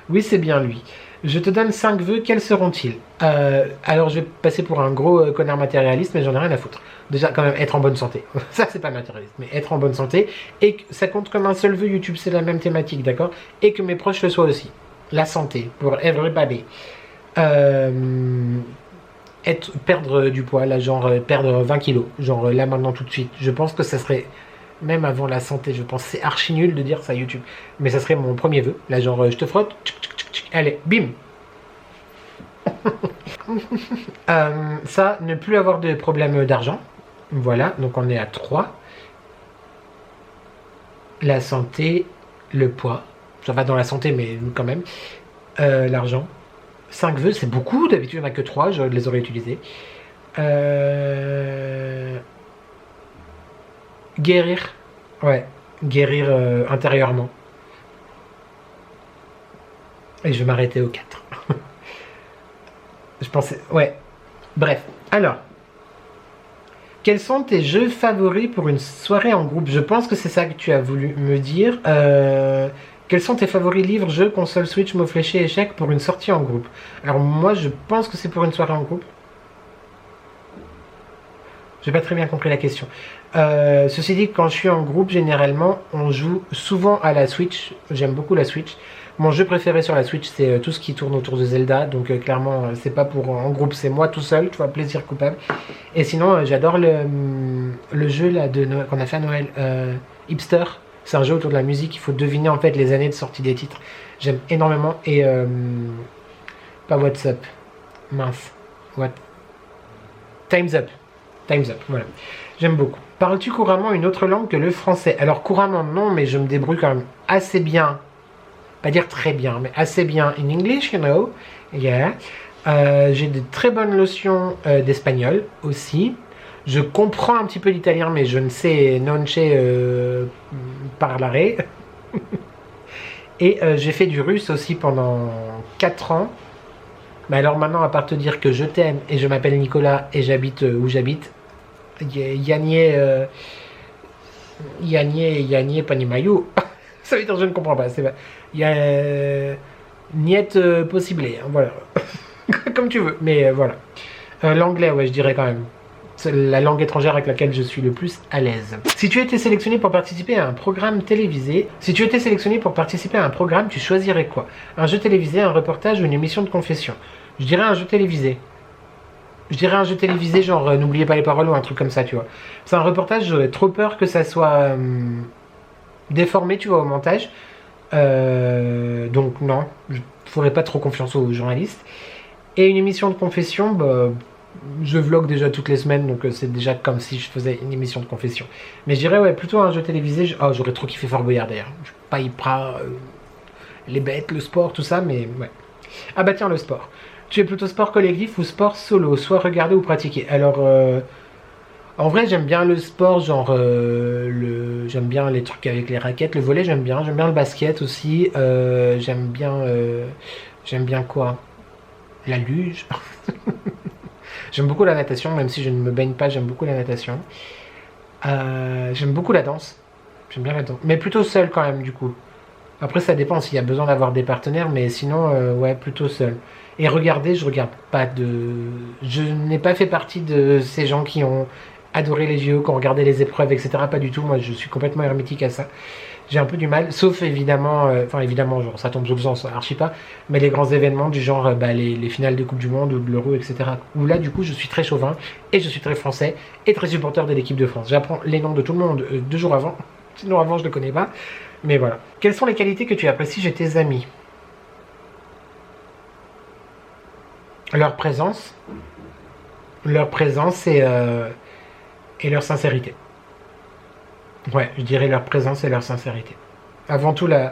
S2: Oui, c'est bien lui. Je te donne 5 vœux, quels seront-ils? Alors, je vais passer pour un gros connard matérialiste, mais j'en ai rien à foutre. Déjà, quand même, être en bonne santé. Ça, c'est pas matérialiste, mais être en bonne santé. Et que ça compte comme un seul vœu. YouTube, c'est la même thématique, d'accord? Et que mes proches le soient aussi. La santé, pour everybody. Perdre du poids, là, genre perdre 20 kilos. Genre là, maintenant, tout de suite. Je pense que ça serait... Même avant la santé, je pense. C'est archi nul de dire ça YouTube. Mais ça serait mon premier vœu. Là, genre, je te frotte. Allez, bim. Ça, ne plus avoir de problème d'argent. Voilà, donc on est à 3. La santé, le poids. Ça va dans la santé, mais quand même. L'argent. 5 vœux, c'est beaucoup. D'habitude, il n'y en a que 3. Je les aurais utilisés. Guérir. Ouais, guérir intérieurement. Et je vais m'arrêter au 4. Je pensais... Ouais. Bref. Alors. Quels sont tes jeux favoris pour une soirée en groupe? Je pense que c'est ça que tu as voulu me dire. Quels sont tes favoris livres, jeux, console, Switch, mots fléchés, échecs pour une sortie en groupe? Alors moi, je pense que c'est pour une soirée en groupe. J'ai pas très bien compris la question. Ceci dit, quand je suis en groupe, généralement, on joue souvent à la Switch. J'aime beaucoup la Switch. Mon jeu préféré sur la Switch, c'est tout ce qui tourne autour de Zelda. Donc clairement, c'est pas pour en groupe, c'est moi tout seul, tu vois, plaisir coupable. Et sinon, j'adore le jeu là qu'on a fait à Noël, Hipster. C'est un jeu autour de la musique. Il faut deviner en fait les années de sortie des titres. J'aime énormément. Et pas What's Up. Mince. What? Time's Up. Time's Up, voilà. J'aime beaucoup. Parles-tu couramment une autre langue que le français? Alors couramment non, mais je me débrouille quand même assez bien. Pas dire très bien, mais assez bien in English, you know. Yeah. J'ai de très bonnes notions d'espagnol aussi. Je comprends un petit peu l'italien, mais je ne sais non parlare. Et j'ai fait du russe aussi pendant 4 ans. Mais alors maintenant, à part te dire que je t'aime et je m'appelle Nicolas et j'habite où j'habite, Yanie Panimayou. Ça veut dire je ne comprends pas. C'est pas. Il y a niet possible. Hein, voilà. Comme tu veux. Mais voilà. L'anglais, ouais, je dirais quand même. C'est la langue étrangère avec laquelle je suis le plus à l'aise. Si tu étais sélectionné pour participer à un programme télévisé, tu choisirais quoi? Un jeu télévisé, un reportage ou une émission de confession? Je dirais un jeu télévisé. Genre n'oubliez pas les paroles ou un truc comme ça, tu vois. C'est un reportage, j'aurais trop peur que ça soit déformé, tu vois, au montage. Donc non, je ferai pas trop confiance aux journalistes. Et une émission de confession, bah, je vlog déjà toutes les semaines, donc c'est déjà comme si je faisais une émission de confession. Mais je dirais ouais, plutôt un jeu télévisé. Oh, j'aurais trop kiffé Fort Boyard d'ailleurs. Je suis pas hyper les bêtes, le sport, tout ça, mais ouais. Ah bah tiens, le sport. Tu es plutôt sport collectif ou sport solo, soit regarder ou pratiquer? Alors, en vrai, j'aime bien le sport, genre, j'aime bien les trucs avec les raquettes, le volley, j'aime bien le basket aussi, j'aime bien quoi? La luge. J'aime beaucoup la natation, même si je ne me baigne pas, j'aime beaucoup la natation. J'aime beaucoup la danse, j'aime bien la danse, mais plutôt seul quand même, du coup. Après, ça dépend s'il y a besoin d'avoir des partenaires, mais sinon, ouais, plutôt seul. Et regarder, je regarde pas de... Je n'ai pas fait partie de ces gens qui ont adoré les JO, qui ont regardé les épreuves, etc. Pas du tout, moi je suis complètement hermétique à ça. J'ai un peu du mal, sauf évidemment, évidemment, genre ça tombe sous le sens, archi pas, mais les grands événements du genre les finales de Coupe du Monde ou de l'Euro, etc. Où là, du coup, je suis très chauvin, et je suis très français, et très supporter de l'équipe de France. J'apprends les noms de tout le monde 2 jours avant, sinon avant je ne connais pas, mais voilà. Quelles sont les qualités que tu apprécies chez tes amis? Leur présence et leur sincérité. Ouais, je dirais leur présence et leur sincérité. Avant tout, la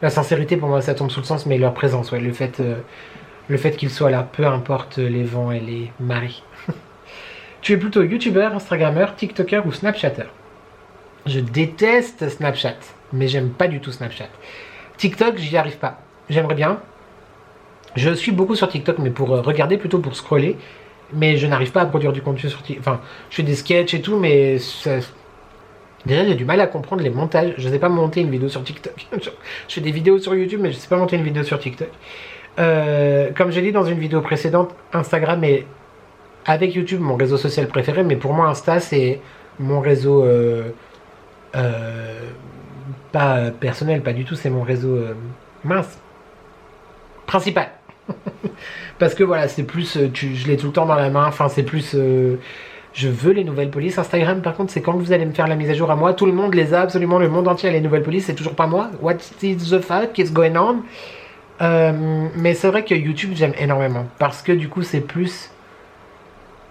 S2: sincérité, pour moi, ça tombe sous le sens, mais leur présence, ouais, le fait qu'ils soient là, peu importe les vents et les marées. Tu es plutôt youtubeur, instagrammeur, tiktoker ou snapchatter? Je déteste Snapchat, mais j'aime pas du tout Snapchat. TikTok, j'y arrive pas. J'aimerais bien. Je suis beaucoup sur TikTok, mais pour regarder, plutôt pour scroller. Mais je n'arrive pas à produire du contenu sur TikTok. Enfin, je fais des sketchs et tout, mais déjà, j'ai du mal à comprendre les montages. Je ne sais pas monter une vidéo sur TikTok. Je fais des vidéos sur YouTube, mais je ne sais pas monter une vidéo sur TikTok. Comme j'ai dit dans une vidéo précédente, Instagram est, avec YouTube, mon réseau social préféré. Mais pour moi, Insta, c'est mon réseau... pas personnel, pas du tout. C'est mon réseau... mince. Principal. Parce que voilà, c'est plus, je l'ai tout le temps dans la main, enfin c'est plus, je veux les nouvelles polices. Instagram par contre, c'est quand vous allez me faire la mise à jour à moi, tout le monde les a, absolument le monde entier a les nouvelles polices, c'est toujours pas moi. What is the fuck is going on? Mais c'est vrai que YouTube j'aime énormément, parce que du coup c'est plus,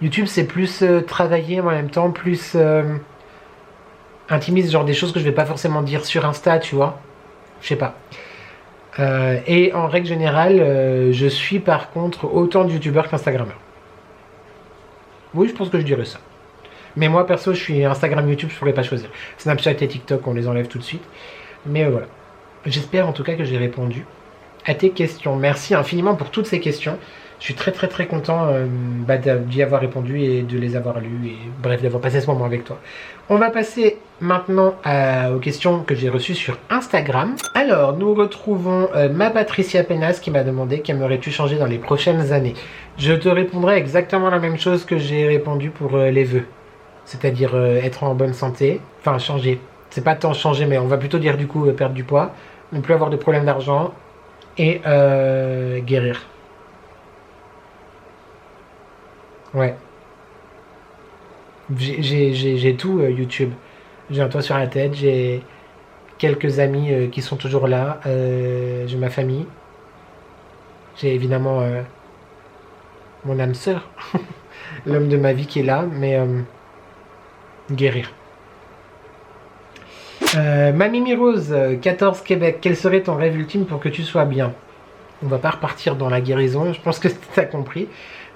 S2: YouTube c'est plus travaillé en même temps, plus intimiste, genre des choses que je vais pas forcément dire sur Insta, tu vois, je sais pas. Et en règle générale, je suis par contre autant de youtubeurs qu'instagrammeurs. Oui, je pense que je dirais ça. Mais moi perso, je suis Instagram, YouTube, je pourrais pas choisir. Snapchat et TikTok, on les enlève tout de suite. Mais voilà. J'espère en tout cas que j'ai répondu à tes questions. Merci infiniment pour toutes ces questions. Je suis très très très content d'y avoir répondu et de les avoir lues et bref d'avoir passé ce moment avec toi. On va passer maintenant aux questions que j'ai reçues sur Instagram. Alors nous retrouvons ma Patricia Penas qui m'a demandé qu'aimerais-tu changer dans les prochaines années. Je te répondrai exactement la même chose que j'ai répondu pour les vœux. c'est-à-dire être en bonne santé, enfin changer. C'est pas tant changer, mais on va plutôt dire du coup perdre du poids, ne plus avoir de problème d'argent et guérir. Ouais. J'ai tout YouTube. J'ai un toit sur la tête, j'ai quelques amis qui sont toujours là, j'ai ma famille, j'ai évidemment mon âme sœur, l'homme de ma vie qui est là, mais guérir. Mamie Mirose, 14 Québec, quel serait ton rêve ultime pour que tu sois bien? On va pas repartir dans la guérison, je pense que tu as compris.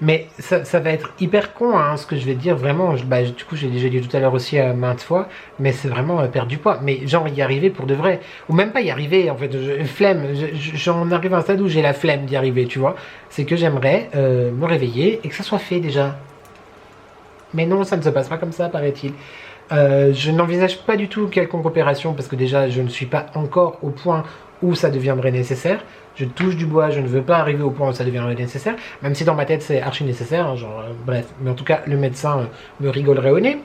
S2: Mais ça va être hyper con, hein, ce que je vais te dire, vraiment. Du coup, j'ai déjà dit tout à l'heure aussi maintes fois, mais c'est vraiment perdre du poids. Mais genre y arriver pour de vrai. Ou même pas y arriver, en fait. Flemme. J'en arrive à un stade où j'ai la flemme d'y arriver, tu vois. C'est que j'aimerais me réveiller et que ça soit fait déjà. Mais non, ça ne se passe pas comme ça, paraît-il. Je n'envisage pas du tout quelconque opération parce que déjà, je ne suis pas encore au point où ça deviendrait nécessaire. Je touche du bois, je ne veux pas arriver au point où ça deviendrait nécessaire, même si dans ma tête c'est archi nécessaire, hein, genre bref. Mais en tout cas, le médecin me rigolerait au nez.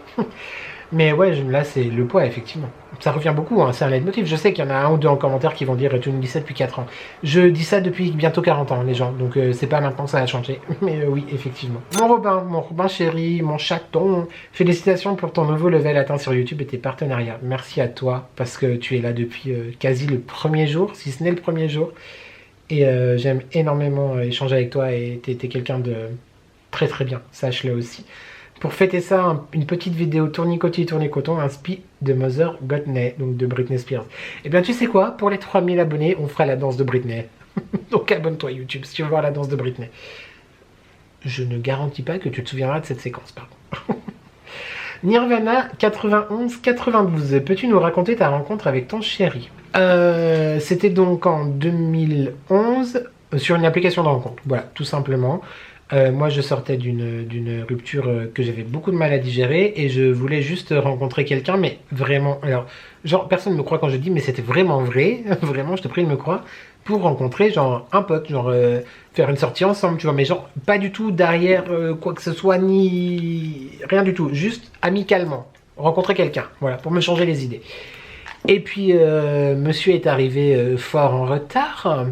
S2: Mais ouais, là c'est le poids, effectivement. Ça revient beaucoup, hein, c'est un leitmotiv. Je sais qu'il y en a un ou deux en commentaire qui vont dire tu me dis ça depuis 4 ans. Je dis ça depuis bientôt 40 ans, les gens, donc c'est pas maintenant que ça a changé. Mais oui, effectivement. Mon Robin chéri, mon chaton, félicitations pour ton nouveau level atteint sur YouTube et tes partenariats. Merci à toi, parce que tu es là depuis quasi le premier jour, si ce n'est le premier jour. Et j'aime énormément échanger avec toi et t'es quelqu'un de très très bien, sache-le aussi. Pour fêter ça, une petite vidéo tournicotis tournicoton, un spi de Mother Gottney, donc de Britney Spears. Et bien tu sais quoi, pour les 3000 abonnés, on fera la danse de Britney. Donc abonne-toi YouTube si tu veux voir la danse de Britney. Je ne garantis pas que tu te souviendras de cette séquence, par contre. Nirvana 91-92, peux-tu nous raconter ta rencontre avec ton chéri? C'était donc en 2011 sur une application de rencontre, voilà, tout simplement. Moi je sortais d'une rupture que j'avais beaucoup de mal à digérer et je voulais juste rencontrer quelqu'un, mais vraiment, alors genre personne ne me croit quand je dis, mais c'était vraiment vrai, vraiment je te prie de me croire, pour rencontrer genre un pote, genre faire une sortie ensemble, tu vois, mais genre pas du tout derrière quoi que ce soit, ni rien du tout, juste amicalement, rencontrer quelqu'un, voilà, pour me changer les idées. Et puis, monsieur est arrivé fort en retard,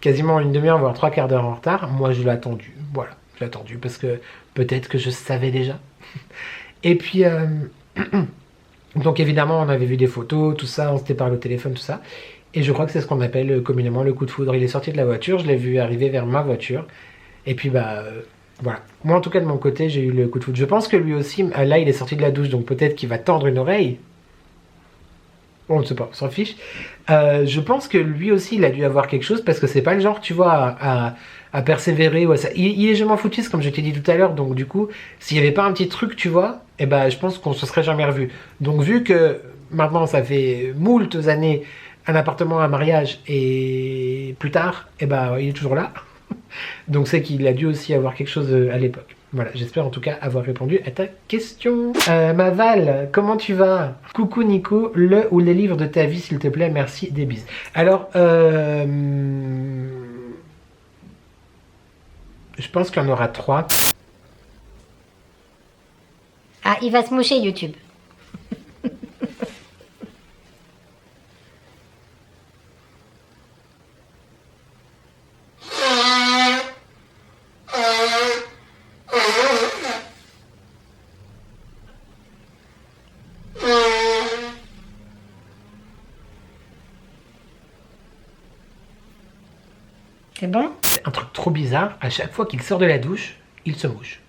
S2: quasiment une demi-heure, voire 3/4 d'heure en retard. Moi, je l'ai attendu, voilà, je l'ai attendu parce que peut-être que je savais déjà. Et puis, donc évidemment, on avait vu des photos, tout ça, on s'était parlé au téléphone, tout ça. Et je crois que c'est ce qu'on appelle communément le coup de foudre. Il est sorti de la voiture, je l'ai vu arriver vers ma voiture. Et puis, voilà. Moi, en tout cas, de mon côté, j'ai eu le coup de foudre. Je pense que lui aussi, là, il est sorti de la douche, donc peut-être qu'il va tendre une oreille. On ne sait pas, on s'en fiche. Je pense que lui aussi, il a dû avoir quelque chose parce que c'est pas le genre, tu vois, à persévérer. Ouais, ça. Il est je m'en foutiste, comme je t'ai dit tout à l'heure. Donc, du coup, s'il n'y avait pas un petit truc, tu vois, eh ben, je pense qu'on se serait jamais revu. Donc, vu que maintenant, ça fait moultes années, un appartement, un mariage et plus tard, eh ben, il est toujours là. Donc, c'est qu'il a dû aussi avoir quelque chose à l'époque. Voilà, j'espère en tout cas avoir répondu à ta question. Maval, comment tu vas? Coucou Nico, le ou les livres de ta vie s'il te plaît, merci, des bises. Alors, je pense qu'il y en aura 3.
S4: Ah, il va se moucher YouTube. C'est bon?
S2: Un truc trop bizarre, à chaque fois qu'il sort de la douche, il se mouche.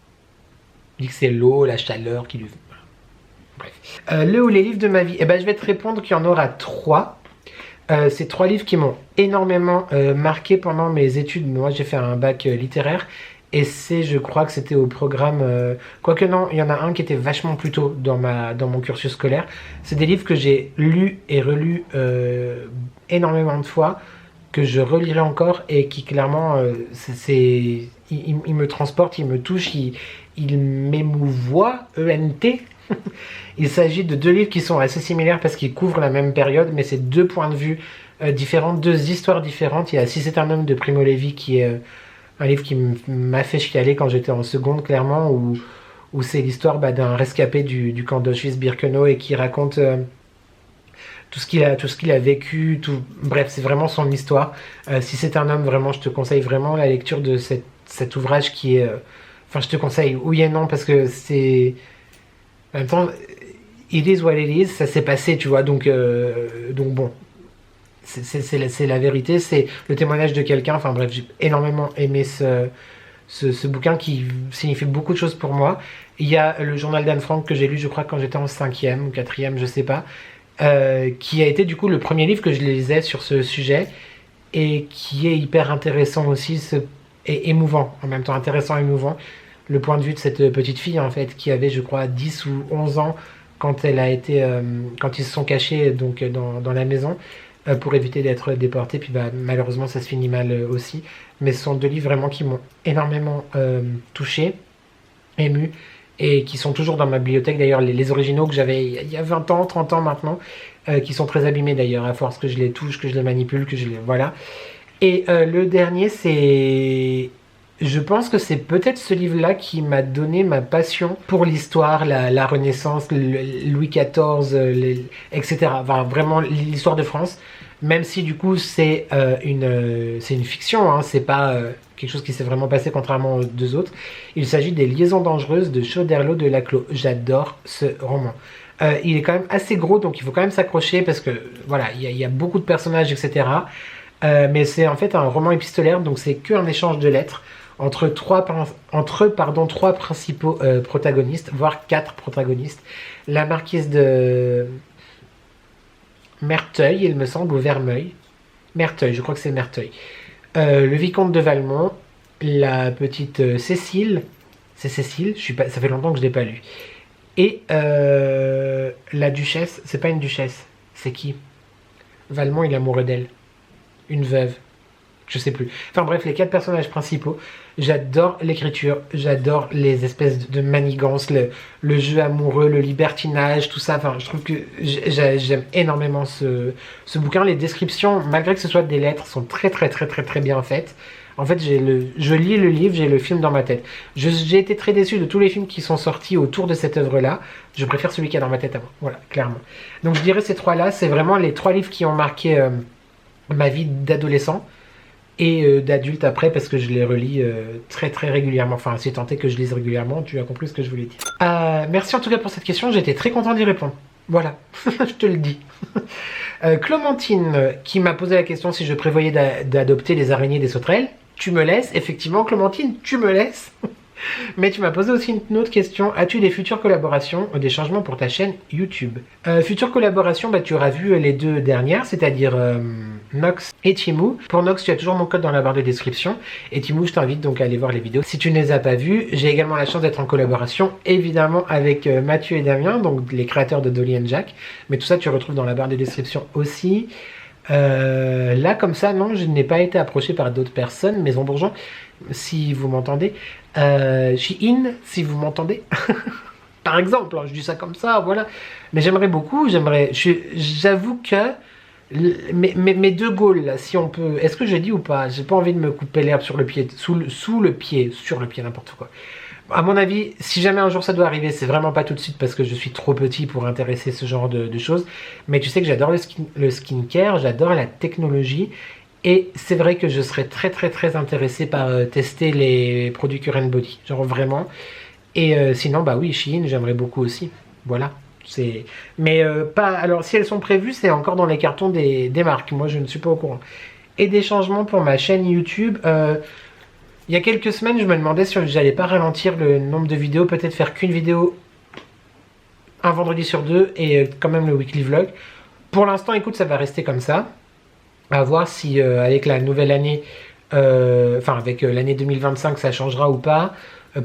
S2: Il dit que c'est l'eau, la chaleur qui lui... Bref. Le ou les livres de ma vie? Eh ben, je vais te répondre qu'il y en aura 3. C'est 3 livres qui m'ont énormément marqué pendant mes études. Moi, j'ai fait un bac littéraire. Et je crois que c'était au programme... quoique non, il y en a un qui était vachement plus tôt dans mon cursus scolaire. C'est des livres que j'ai lus et relus énormément de fois, que je relirai encore et qui clairement, il me transporte, il me touche, il m'émouvoit, E-N-T. Il s'agit de 2 livres qui sont assez similaires parce qu'ils couvrent la même période, mais c'est 2 points de vue différents, 2 histoires différentes. Il y a Si c'est un homme de Primo Levi qui est un livre qui m'a fait chialer quand j'étais en seconde, clairement, où où c'est l'histoire d'un rescapé du camp d'Auschwitz-Birkenau et qui raconte tout ce qu'il a vécu, bref, c'est vraiment son histoire. Si c'est un homme, vraiment, je te conseille vraiment la lecture de cet ouvrage qui est... Enfin, je te conseille oui et non, parce que c'est... En même temps, it is what it is, ça s'est passé, tu vois, donc bon, c'est la vérité, c'est le témoignage de quelqu'un. Enfin bref, j'ai énormément aimé ce bouquin qui signifie beaucoup de choses pour moi. Il y a le journal d'Anne Frank que j'ai lu, je crois, quand j'étais en 5e ou 4e, je sais pas, qui a été du coup le premier livre que je lisais sur ce sujet, et qui est hyper intéressant aussi, et émouvant, en même temps intéressant et émouvant, le point de vue de cette petite fille en fait, qui avait je crois 10 ou 11 ans quand quand ils se sont cachés donc dans la maison pour éviter d'être déportés, puis malheureusement ça se finit mal aussi. Mais ce sont deux livres vraiment qui m'ont énormément touché, ému, et qui sont toujours dans ma bibliothèque. D'ailleurs, les originaux que j'avais il y a 20 ans, 30 ans maintenant, qui sont très abîmés d'ailleurs, à force que je les touche, que je les manipule, voilà. Et le dernier, c'est... Je pense que c'est peut-être ce livre-là qui m'a donné ma passion pour l'histoire, la Renaissance, Louis XIV, etc. Enfin, vraiment l'histoire de France. Même si du coup c'est une fiction, hein, c'est pas quelque chose qui s'est vraiment passé contrairement aux deux autres. Il s'agit des Liaisons dangereuses de Choderlos de Laclos. J'adore ce roman. Il est quand même assez gros, donc il faut quand même s'accrocher parce que voilà, il y a beaucoup de personnages, etc. Mais c'est en fait un roman épistolaire, donc c'est qu'un échange de lettres entre trois principaux protagonistes, voire 4 protagonistes. La marquise de Merteuil, il me semble, ou Vermeuil. Merteuil, je crois que c'est Merteuil. Le vicomte de Valmont, la petite Cécile. C'est Cécile, ça fait longtemps que je ne l'ai pas lu. Et la duchesse, c'est pas une duchesse, c'est qui? Valmont, il est amoureux d'elle. Une veuve. Je sais plus. Enfin bref, les 4 personnages principaux. J'adore l'écriture, j'adore les espèces de manigances, le jeu amoureux, le libertinage, tout ça. Enfin, je trouve que j'aime énormément ce bouquin. Les descriptions, malgré que ce soit des lettres, sont très très très très très bien faites. En fait, je lis le livre, j'ai le film dans ma tête. J'ai été très déçu de tous les films qui sont sortis autour de cette œuvre-là. Je préfère celui qui est dans ma tête avant. Voilà, clairement. Donc je dirais ces 3-là, c'est vraiment les 3 livres qui ont marqué ma vie d'adolescent et d'adulte après, parce que je les relis très très régulièrement. Enfin, si tant est que je lise régulièrement, tu as compris ce que je voulais dire. Merci en tout cas pour cette question, j'étais très content d'y répondre. Voilà, je te le dis. Clémentine, qui m'a posé la question si je prévoyais d'adopter les araignées des sauterelles. Tu me laisses, effectivement, Clémentine, tu me laisses. Mais tu m'as posé aussi une autre question. As-tu des futures collaborations ou des changements pour ta chaîne YouTube? Futures collaborations, tu auras vu les 2 dernières, c'est-à-dire Nox et Timou. Pour Nox, tu as toujours mon code dans la barre de description. Et Timou, je t'invite donc à aller voir les vidéos si tu ne les as pas vues. J'ai également la chance d'être en collaboration, évidemment, avec Mathieu et Damien, donc les créateurs de Dolly and Jack. Mais tout ça, tu retrouves dans la barre de description aussi. Là, comme ça, non, je n'ai pas été approché par d'autres personnes. Maison Bourgeon, si vous m'entendez. Shein, si vous m'entendez. Par exemple, hein, je dis ça comme ça, voilà. Mais j'aimerais beaucoup, j'avoue que mes 2 goals, là, si on peut... Est-ce que j'ai dit ou pas? J'ai pas envie de me couper l'herbe sur le pied, sur le pied, n'importe quoi. À mon avis, si jamais un jour ça doit arriver, c'est vraiment pas tout de suite parce que je suis trop petit pour intéresser ce genre de choses. Mais tu sais que j'adore le skincare, j'adore la technologie. Et c'est vrai que je serais très très très intéressé par tester les produits Current Body. Genre vraiment. Et sinon, bah oui, Shein, j'aimerais beaucoup aussi. Voilà. Mais pas... Alors, si elles sont prévues, c'est encore dans les cartons des marques. Moi, je ne suis pas au courant. Et des changements pour ma chaîne YouTube. Il y a quelques semaines, je me demandais si j'allais pas ralentir le nombre de vidéos. Peut-être faire qu'une vidéo un vendredi sur 2 et quand même le weekly vlog. Pour l'instant, écoute, ça va rester comme ça. À voir si avec la nouvelle année, avec l'année 2025, ça changera ou pas.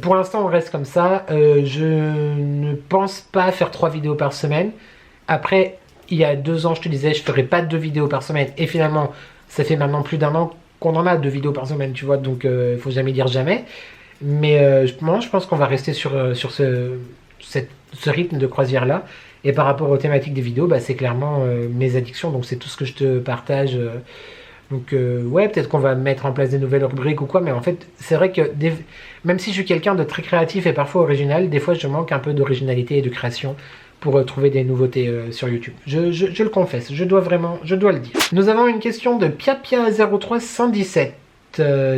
S2: Pour l'instant, on reste comme ça. Je ne pense pas faire 3 vidéos par semaine. Après, il y a 2 ans, je te disais, je ferais pas 2 vidéos par semaine. Et finalement, ça fait maintenant plus d'1 an qu'on en a 2 vidéos par semaine, tu vois. Donc, il faut jamais dire jamais. Mais moi, je pense qu'on va rester sur ce rythme de croisière-là. Et par rapport aux thématiques des vidéos, c'est clairement mes addictions. Donc c'est tout ce que je te partage Donc ouais, peut-être qu'on va mettre en place des nouvelles rubriques ou quoi, mais en fait, c'est vrai que même si je suis quelqu'un de très créatif et parfois original, des fois je manque un peu d'originalité et de création pour trouver des nouveautés sur YouTube. Je le confesse, je dois le dire. Nous avons une question de Piapia03117.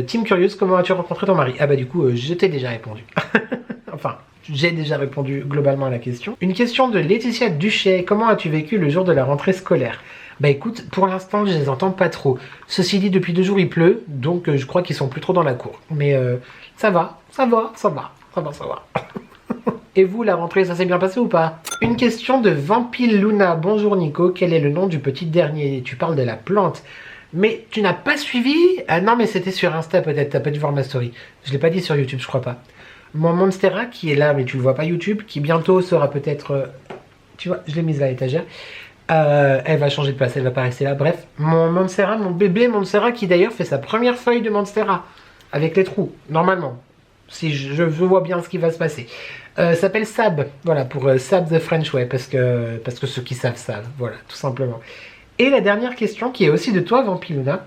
S2: Team Curious, comment as-tu rencontré ton mari? Ah bah du coup, je t'ai déjà répondu. Enfin, j'ai déjà répondu globalement à la question. Une question de Laetitia Duchet. Comment as-tu vécu le jour de la rentrée scolaire? Bah écoute, pour l'instant, je les entends pas trop. Ceci dit, depuis 2 jours, il pleut, donc je crois qu'ils sont plus trop dans la cour. Mais ça va. Et vous, la rentrée, ça s'est bien passé ou pas? Une question de Vampile Luna. Bonjour Nico, quel est le nom du petit dernier? Tu parles de la plante. Mais tu n'as pas suivi? Ah non, mais c'était sur Insta peut-être, t'as pas dû voir ma story. Je l'ai pas dit sur YouTube, je crois pas. Mon Monstera qui est là, mais tu le vois pas YouTube, qui bientôt sera peut-être... tu vois, je l'ai mise à l'étagère. Elle va changer de place, elle va pas rester là. Bref, mon Monstera, mon bébé Monstera qui d'ailleurs fait sa première feuille de Monstera. Avec les trous, normalement. Si je vois bien ce qui va se passer. S'appelle Sab, voilà, pour Sab the French Way, parce que ceux qui savent, voilà, tout simplement. Et la dernière question, qui est aussi de toi, Vampiluna.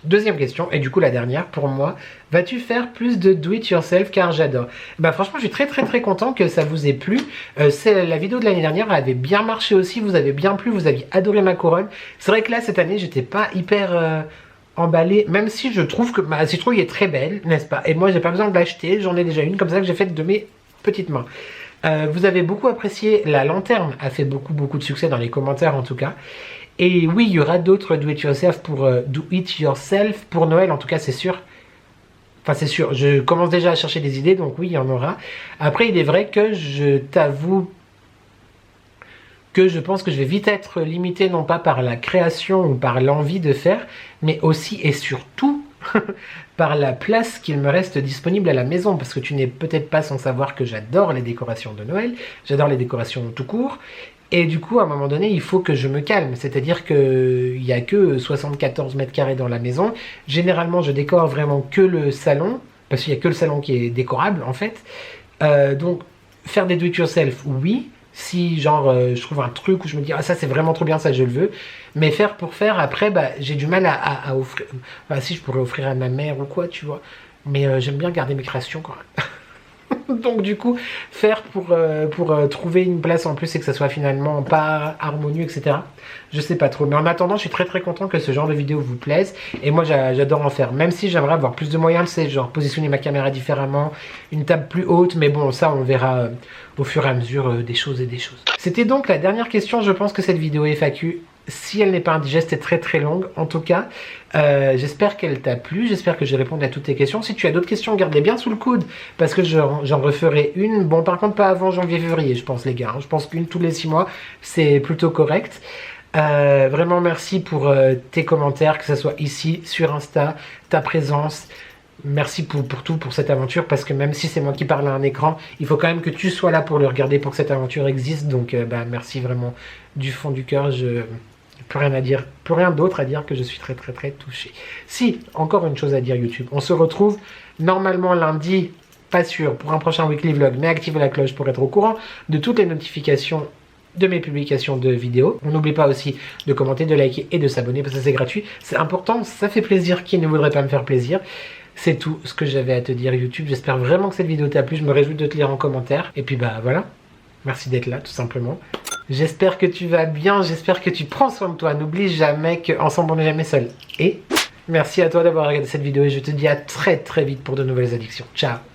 S2: Deuxième question, et du coup la dernière pour moi, vas-tu faire plus de do it yourself car j'adore? Bah franchement je suis très content que ça vous ait plu. La vidéo de l'année dernière avait bien marché aussi, vous avez bien plu, vous aviez adoré ma couronne. C'est vrai que là cette année j'étais pas hyper emballé, même si je trouve que ma citrouille est très belle, n'est-ce pas? Et moi j'ai pas besoin de l'acheter, j'en ai déjà une comme ça que j'ai faite de mes petites mains. Vous avez beaucoup apprécié la lanterne, a fait beaucoup de succès dans les commentaires en tout cas. Et oui, il y aura d'autres do it yourself pour Noël, en tout cas c'est sûr. Enfin c'est sûr, je commence déjà à chercher des idées, donc oui, il y en aura. Après, il est vrai que je t'avoue que je pense que je vais vite être limité, non pas par la création ou par l'envie de faire, mais aussi et surtout par la place qu'il me reste disponible à la maison, parce que tu n'es peut-être pas sans savoir que j'adore les décorations de Noël, j'adore les décorations tout court, et du coup à un moment donné il faut que je me calme, c'est-à-dire qu'il n'y a que 74 mètres carrés dans la maison, généralement je décore vraiment que le salon, parce qu'il n'y a que le salon qui est décorable en fait, donc faire des do-it-yourself, oui. Si genre je trouve un truc où je me dis ah ça c'est vraiment trop bien, ça je le veux, mais faire pour faire après bah j'ai du mal à offrir, bah si je pourrais offrir à ma mère ou quoi tu vois, mais j'aime bien garder mes créations quand même. Donc du coup faire pour trouver une place en plus et que ça soit finalement pas harmonieux etc, je sais pas trop, mais en attendant je suis très content que ce genre de vidéo vous plaise et moi j'adore en faire, même si j'aimerais avoir plus de moyens, c'est genre positionner ma caméra différemment, une table plus haute, mais bon ça on verra au fur et à mesure des choses et des choses. C'était donc la dernière question, je pense que cette vidéo FAQ, si elle n'est pas indigeste, est très longue. En tout cas, j'espère qu'elle t'a plu, j'espère que j'ai répondu à toutes tes questions. Si tu as d'autres questions, garde-les bien sous le coude, parce que j'en referai une. Bon, par contre, pas avant janvier-février, je pense, les gars. Je pense qu'une tous les 6 mois, c'est plutôt correct. Vraiment, merci pour tes commentaires, que ce soit ici, sur Insta, ta présence. Merci pour tout, pour cette aventure, parce que même si c'est moi qui parle à un écran, il faut quand même que tu sois là pour le regarder, pour que cette aventure existe. Donc, bah, merci vraiment du fond du cœur. Plus rien à dire, plus rien d'autre à dire que je suis très touché. Si, encore une chose à dire YouTube, on se retrouve normalement lundi, pas sûr, pour un prochain weekly vlog, mais activez la cloche pour être au courant de toutes les notifications de mes publications de vidéos. On n'oublie pas aussi de commenter, de liker et de s'abonner, parce que c'est gratuit, c'est important, ça fait plaisir, qui ne voudrait pas me faire plaisir. C'est tout ce que j'avais à te dire YouTube, j'espère vraiment que cette vidéo t'a plu, je me réjouis de te lire en commentaire, et puis bah voilà, merci d'être là tout simplement. J'espère que tu vas bien, j'espère que tu prends soin de toi. N'oublie jamais qu'ensemble on n'est jamais seul. Et merci à toi d'avoir regardé cette vidéo et je te dis à très vite pour de nouvelles addictions. Ciao!